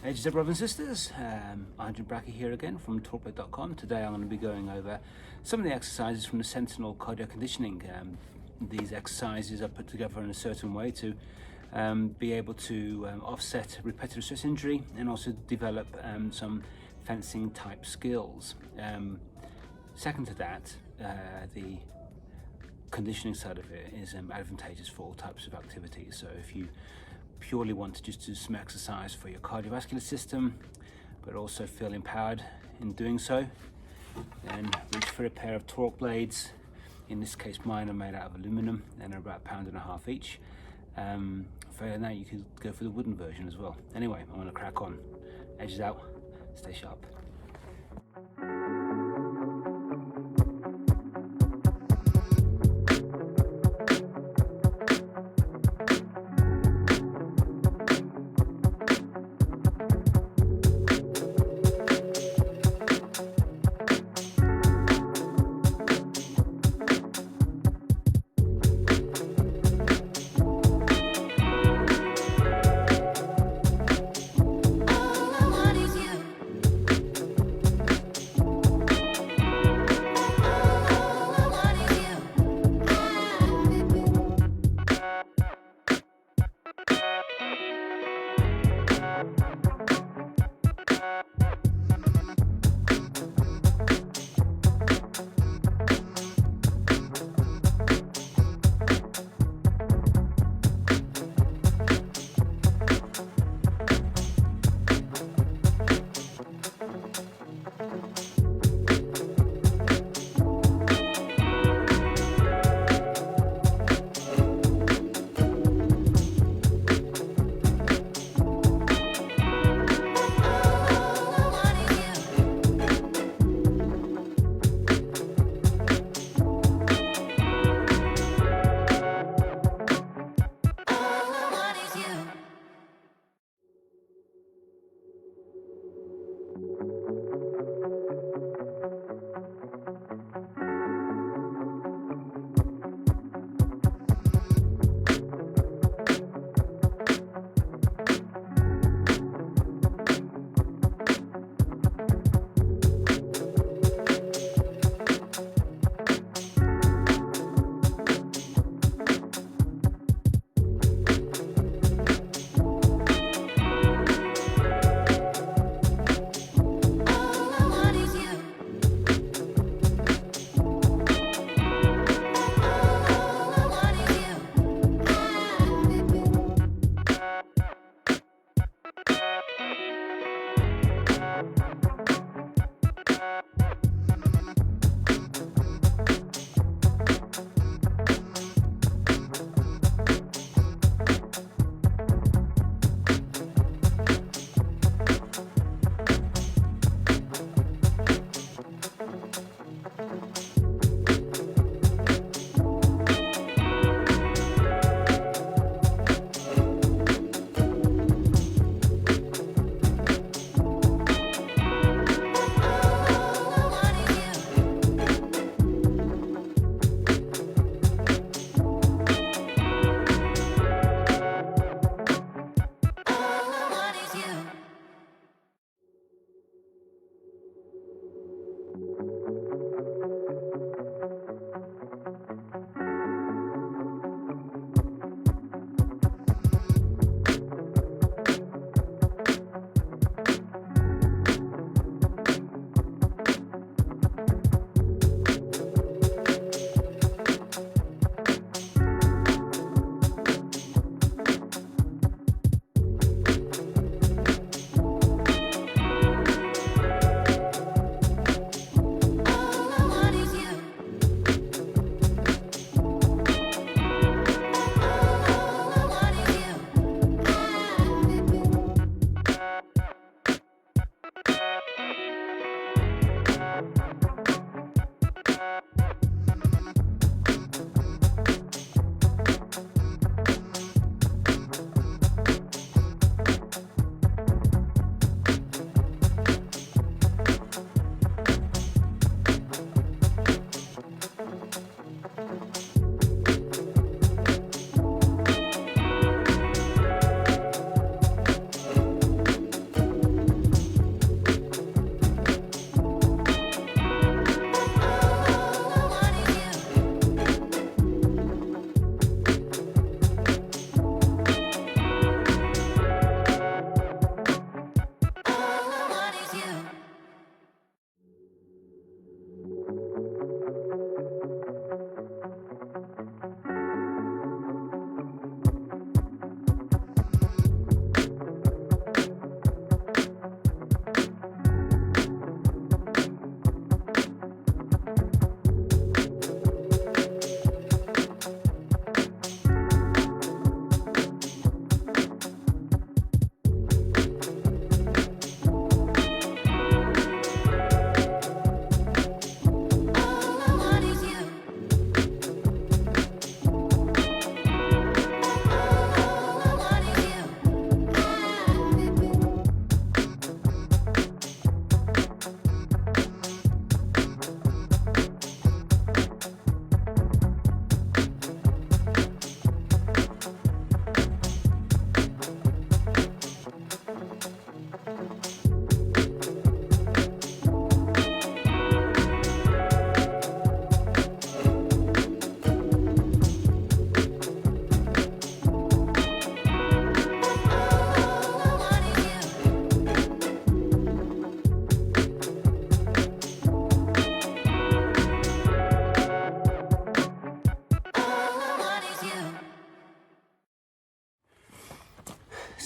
Hey brothers and sisters, Andrew Brackey here again from Torqueblade.com. Today I'm going to be going over some of the exercises from the Sentinel Cardio Conditioning. These exercises are put together in a certain way to be able to offset repetitive stress injury and also develop some fencing type skills. Second to that, the conditioning side of it is advantageous for all types of activities. So if you purely want to just do some exercise for your cardiovascular system, but also feel empowered in doing so, then reach for a pair of torque blades. In this case, mine are made out of aluminum and are about £1.5 each. Further than that, you could go for the wooden version as well. Anyway, I want to crack on. Edges out, stay sharp.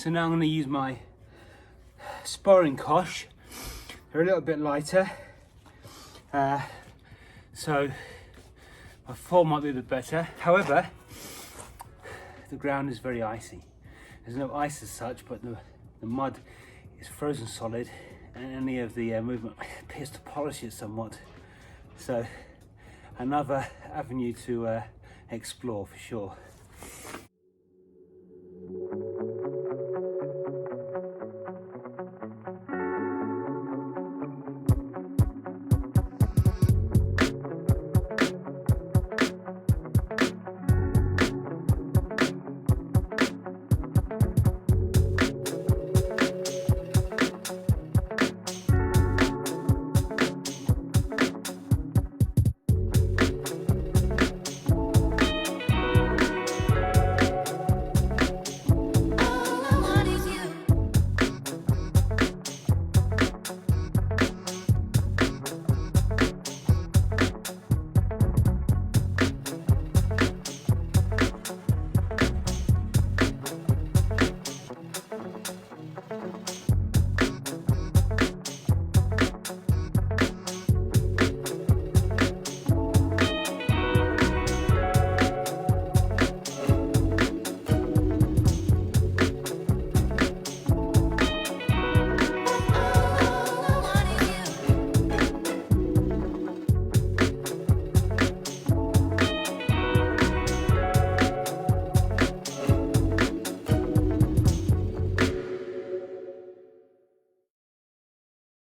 So now I'm going to use my sparring kosh. They're a little bit lighter, so my fall might be a bit better. However, the ground is very icy. There's no ice as such, but the mud is frozen solid, and any of the movement appears to polish it somewhat. So another avenue to explore for sure.